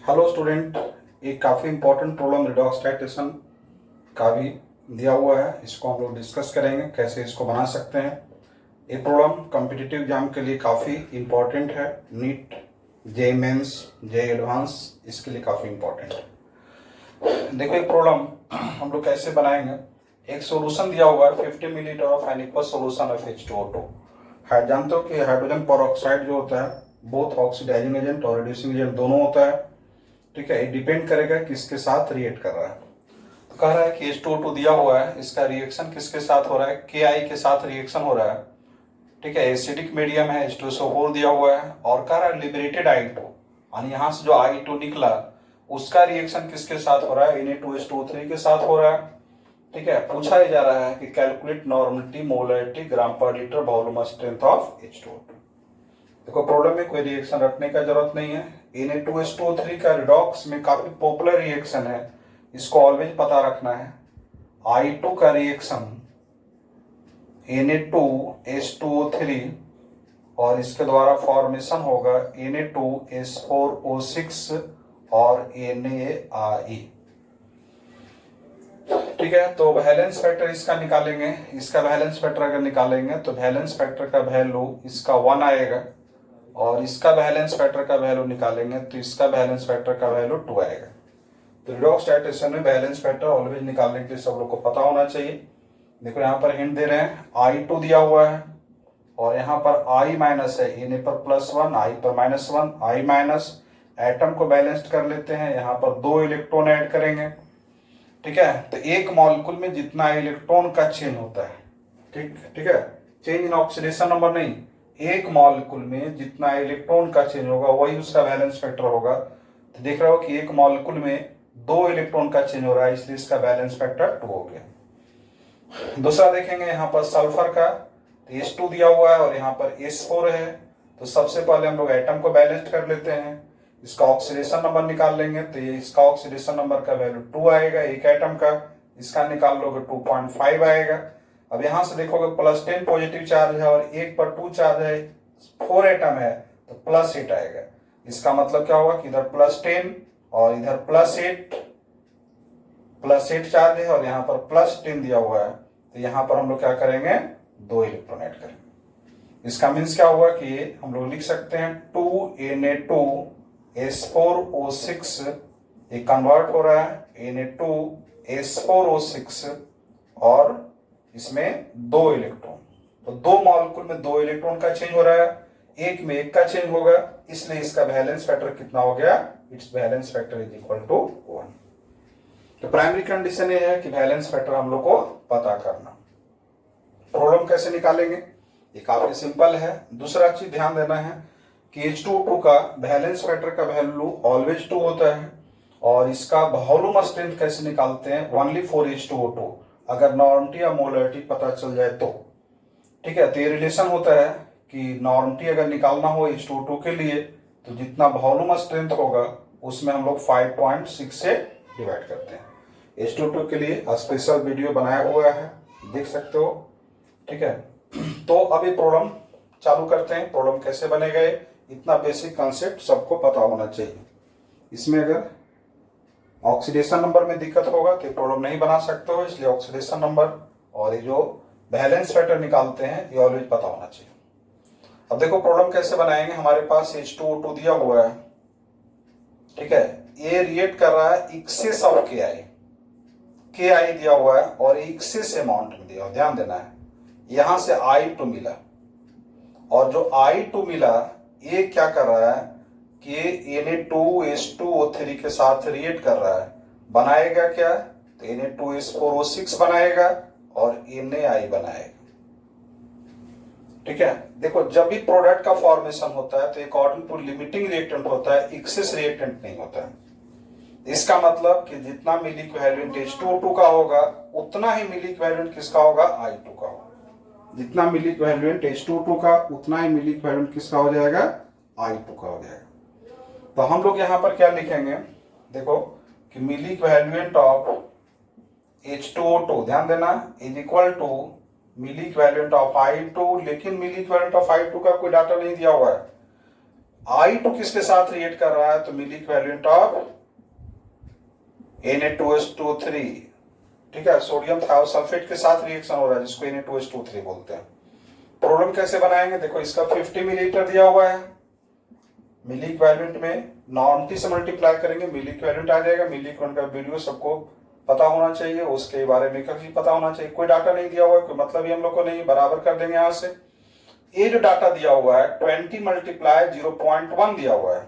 Hello student, एक काफ़ी important problem redox titration का भी दिया हुआ है। इसको हम लोग डिस्कस करेंगे कैसे इसको बना सकते हैं। ये प्रॉब्लम कॉम्पिटिटिव एग्जाम के लिए काफ़ी इंपॉर्टेंट है। नीट, जे मेंस, जे एडवांस, इसके लिए काफ़ी इंपॉर्टेंट है। देखो ये प्रॉब्लम हम लोग कैसे बनाएंगे। एक सॉल्यूशन दिया हुआ है 50 millilitre of an equal solution of H2O2। जानते हो कि हाइड्रोजन पेरोक्साइड जो होता है बोथ ऑक्सीडाइजिंग एजेंट और रिड्यूसिंग एजेंट दोनों होता है। ठीक है, ये डिपेंड करेगा किसके साथ रिएक्ट कर रहा है। तो कह रहा है कि H2O2 दिया हुआ है, इसका रिएक्शन किसके साथ हो रहा है, KI के साथ रिएक्शन हो रहा है। ठीक है, एसिडिक मीडियम है, H2SO4 दिया हुआ है और कह रहा है लिबरेटेड I2, यानी यहाँ से जो I2 निकला उसका रिएक्शन किसके साथ हो रहा है, Na2H2O3 के साथ हो रहा है। ठीक है, पूछा जा रहा है कि कैलकुलेट नॉर्मलिटी मोलरिटी ग्राम पर litre volume strength of H2O2। देखो प्रॉब्लम में कोई रिएक्शन रखने का जरूरत नहीं है। Na2H2O3 का रिडॉक्स में काफी पॉपुलर रिएक्शन है, इसको ऑलवेज पता रखना है। I2 का रिएक्शन Na2H2O3 और इसके द्वारा फॉर्मेशन होगा Na2S4O6 और NaRe। ठीक है, तो वैलेंस फैक्टर इसका निकालेंगे। इसका वैलेंस फैक्टर अगर निकालेंगे तो वैलेंस फैक्टर का वैल्यू इसका 1 आएगा और इसका वैलेंस फैक्टर का वैल्यू निकालेंगे तो इसका वैलेंस फैक्टर का वैल्यू 2 आएगा। तो रिडॉक्स टाइटेशन में बैलेंस फैक्टर ऑलवेज निकालने के लिए सब लोग को पता होना चाहिए। देखो यहाँ पर हिंट दे रहे हैं, I2 दिया हुआ है और यहाँ पर I माइनस है, Na पर +1, I पर -1, I माइनस। एटम को बैलेंस्ड कर लेते हैं, यहाँ पर 2 इलेक्ट्रॉन ऐड करेंगे। ठीक है, तो एक मॉलिक्यूल में जितना इलेक्ट्रॉन का चेंज होता है, ठीक है, चेंज इन ऑक्सीडेशन नंबर नहीं, एक मॉलिक्यूल में जितना इलेक्ट्रॉन का चेंज होगा वही उसका वैलेंस फैक्टर होगा। तो देख रहे हो कि एक मॉलिक्यूल में 2 इलेक्ट्रॉन का चेंज हो रहा है, इसलिए इसका बैलेंस फैक्टर 2 हो गया। दूसरा देखेंगे यहाँ पर सल्फर का, तो H2 दिया हुआ है और यहाँ पर S4 है। तो सबसे पहले हम लोग एटम को बैलेंस कर लेते हैं, इसका ऑक्सीडेशन नंबर निकाल लेंगे। तो ये इसका ऑक्सीडेशन नंबर का वैल्यू 2 आएगा एक एटम का, इसका निकाल लोगे 2.5 आएगा। अब यहां से देखोगे +10 पॉजिटिव चार्ज है और एक पर 2 चार्ज है, 4 एटम है तो +8 आएगा। इसका मतलब क्या होगा कि इधर +10 और इधर +8 चार्ज है और यहाँ पर +10 दिया हुआ है। तो यहाँ पर हम लोग क्या करेंगे, 2 इलेक्ट्रॉन ऐड करेंगे। इसका मीन्स क्या होगा कि हम लोग लिख सकते हैं 2Na2S4O6, ये कन्वर्ट हो रहा है Na2S4O6 और इसमें 2 इलेक्ट्रॉन। तो 2 मॉलिक्यूल में 2 इलेक्ट्रॉन का चेंज हो रहा है, एक में एक का चेंज होगा, इसलिए इसका वैलेंस फैक्टर कितना हो गया, it's valence factor is equal to 1। तो प्राइमरी कंडीशन ये है कि वैलेंस फैक्टर हम लोग को पता करना। प्रॉब्लम कैसे निकालेंगे, ये काफी सिंपल है। दूसरा चीज ध्यान देना है कि H2O2 का वैलेंस फैक्टर का वैल्यू ऑलवेज 2 होता है और इसका वॉल्यूम स्ट्रेंथ कैसे निकालते हैं, ओनली फॉर H2O2 अगर नॉर्मलिटी या मोलरिटी पता चल जाए तो। ठीक है, तो ये रिलेशन होता है कि नॉर्मलिटी अगर निकालना हो H2O2 के लिए तो जितना वॉल्यूम स्ट्रेंथ होगा उसमें हम लोग 5.6 से डिवाइड करते हैं। H2O2 के लिए स्पेशल वीडियो बनाया हुआ है, देख सकते हो। ठीक है, तो अभी प्रॉब्लम चालू करते हैं। प्रॉब्लम कैसे बनेगा, इतना बेसिक कॉन्सेप्ट सबको पता होना चाहिए। इसमें अगर ऑक्सीडेशन नंबर में दिक्कत होगा तो प्रॉब्लम नहीं बना सकते हो, इसलिए ऑक्सीडेशन नंबर और ये जो बैलेंस फैक्टर निकालते हैं ये ऑलवेज पता होना चाहिए। अब देखो प्रॉब्लम कैसे बनाएंगे। हमारे पास H2O2 दिया हुआ है, ठीक है, ये रिएक्ट कर रहा है एक्सेस ऑफ KI दिया हुआ है और एक्सेस अमाउंट में दिया हुआ, ध्यान देना है। यहां से I2 मिला और जो I2 मिला ये क्या कर रहा है कि Na2H2O3 के साथ रिएक्ट कर रहा है, बनाएगा क्या, तो Na2S4O6 बनाएगा और NaI बनाएगा। ठीक है, देखो जब भी प्रोडक्ट का फॉर्मेशन होता है तो अकॉर्डिंग टू लिमिटिंग रिएक्टेंट होता है, एक्सेस रिएक्टेंट नहीं होता है। इसका मतलब कि जितना मिली इक्विवेलेंट H2O2 का होगा उतना ही मिली इक्विवेलेंट किसका होगा, I2 का होगा। जितना मिली इक्विवेलेंट H2O2 का उतना ही मिली इक्विवेलेंट किसका हो जाएगा, I2 का हो जाएगा। तो हम लोग यहां पर क्या लिखेंगे, देखो कि मिली इक्विवेलेंट ऑफ H2O2, ध्यान देना, is equal to milli equivalent of I2, लेकिन मिली इक्विवेलेंट ऑफ I2 का कोई डाटा नहीं दिया हुआ है। I2 किसके साथ रिएक्ट कर रहा है, तो मिली इक्विवेलेंट ऑफ Na2H2O3, ठीक है, सोडियम थायोसल्फेट के साथ रिएक्शन हो रहा है जिसको Na2H2O3 बोलते हैं। प्रॉब्लम कैसे बनाएंगे, देखो इसका 50 मिलीलीटर दिया हुआ है, मिली इक्विवेलेंट में नॉर्मटी से मल्टीप्लाई करेंगे, मिली इक्विवेलेंट आ जाएगा। मिली इक्विवेलेंट का वीडियो सबको पता होना चाहिए, उसके बारे में भी पता होना चाहिए। कोई डाटा नहीं दिया हुआ है, कोई मतलब ही हम लोग को नहीं, बराबर कर देंगे यहां से। ये जो डाटा दिया हुआ है 20 मल्टीप्लाई 0.1 दिया हुआ है,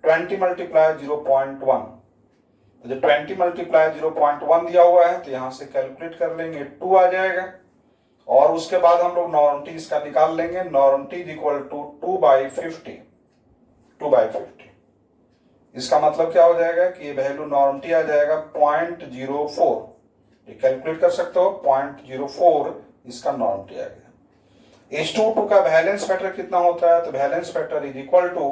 20 मल्टीप्लाई 0.1, तो जो 20 मल्टीप्लाई 0.1 दिया हुआ है तो यहां से कैलकुलेट कर लेंगे, 2 आ जाएगा। और उसके बाद हम लोग नॉर्मटी इसका निकाल लेंगे, नॉर्मटी इज इक्वल टू 2/50, 2/50। इसका मतलब क्या हो जाएगा कि ये वैल्यू नॉर्मटी आ जाएगा 0.04, ये कैलकुलेट कर सकते हो, 0.04 इसका नॉर्मटी आ गया। H2O2 का वैलेंस फैक्टर कितना होता है, तो valence factor is equal to,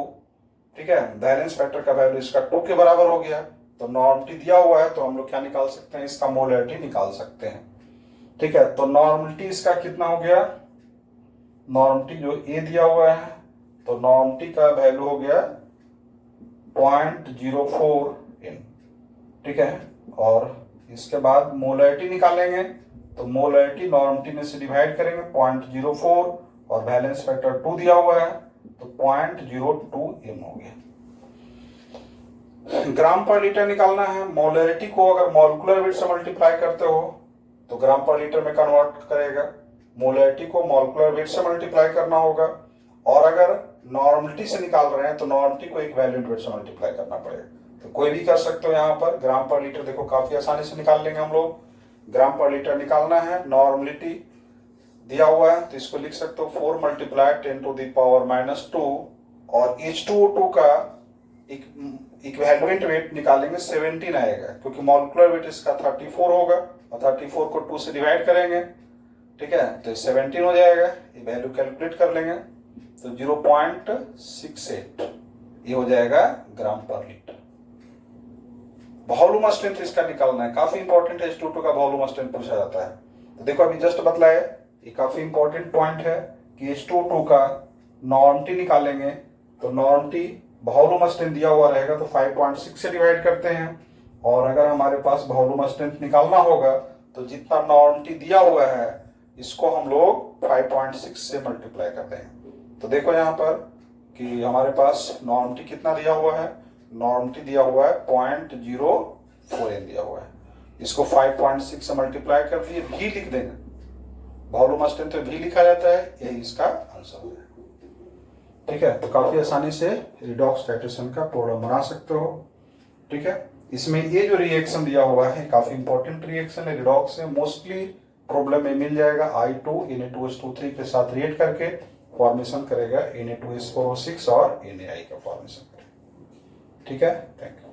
ठीक है, वैलेंस फैक्टर का वैल्यू इसका 2 के बराबर हो गया। तो नॉर्मटी दिया हुआ है तो हम लोग क्या निकाल सकते हैं, इसका मोलैरिटी निकाल सकते हैं, ठीक है। तो नॉर्मलिटी इसका कितना हो गया, नॉर्मटी जो ए दिया हुआ है तो नॉर्मटी का वैल्यू हो गया 0.04 n, ठीक है। और इसके बाद मोलैरिटी निकालेंगे, तो मोलैरिटी नॉर्मटी में से डिवाइड करेंगे 0.04 और बैलेंस फैक्टर 2 दिया हुआ है तो 0.02 m हो गया। ग्राम पर लीटर निकालना है। मोलैरिटी को अगर मॉलिक्यूलर वेट से मल्टीप्लाई करते हो तो ग्राम पर लीटर में कन्वर्ट करेगा, मोलैरिटी को मॉलिक्यूलर वेट से मल्टीप्लाई करना होगा। और अगर नॉर्मलिटी से निकाल रहे हैं तो नॉर्मलिटी को इक्विवेलेंट वेट से मल्टीप्लाई करना पड़ेगा। तो कोई भी कर सकते हो यहाँ पर। ग्राम पर लीटर देखो काफी आसानी से निकाल लेंगे हम लोग। ग्राम पर लीटर निकालना है, नॉर्मलिटी दिया हुआ है तो इसको लिख सकते हो 4 मल्टीप्लाई 10⁻²। और H2O2 का इक्विवेलेंट वेट निकालेंगे 17 आएगा, क्योंकि मॉलिक्यूलर वेट इसका 34 होगा और 34 को 2 से डिवाइड करेंगे, ठीक है, तो 17 हो जाएगा। ये वैल्यू कैलकुलेट कर लेंगे तो 0.68 ये हो जाएगा ग्राम पर लीटर। वॉल्यूम स्ट्रेंथ इसका निकालना है, काफी इंपॉर्टेंट है। H2O2 का वॉल्यूम स्ट्रेंथ पूछा जाता है। तो देखो अभी जस्ट बतलाया, ये काफी इंपॉर्टेंट पॉइंट है कि H2O2 का नॉर्मटी निकालेंगे तो नॉर्मटी वॉल्यूम स्ट्रेंथ दिया हुआ रहेगा तो 5.6 से डिवाइड करते हैं। और अगर हमारे पास वॉल्यूम स्ट्रेंथ निकालना होगा तो जितना नॉर्मटी दिया हुआ है इसको हम लोग 5.6 से मल्टीप्लाई करते हैं। तो देखो यहाँ पर कि हमारे पास नॉर्मटी कितना दिया हुआ है, नॉर्मटी दिया हुआ है 0.04 n दिया हुआ है, इसको 5.6 से मल्टीप्लाई कर दिए, भी लिख देंगे, वॉल्यूम स्ट्रेंथ तो भी लिखा जाता है, यही इसका आंसर है, ठीक है। तो काफी आसानी से रिडॉक्स टाइट्रेशन का प्रॉब्लम बना सकते हो, ठीक है। इसमें ये जो रिएक्शन दिया हुआ है काफी इंपॉर्टेंट रिएक्शन है, रिडॉक्स है। मोस्टली प्रॉब्लम में मिल जाएगा, I2 Na2H2O3 के साथ रिएक्ट करके फॉर्मेशन करेगा Na2H4O6 और NaI का फॉर्मेशन करेगा, ठीक है। Thank you.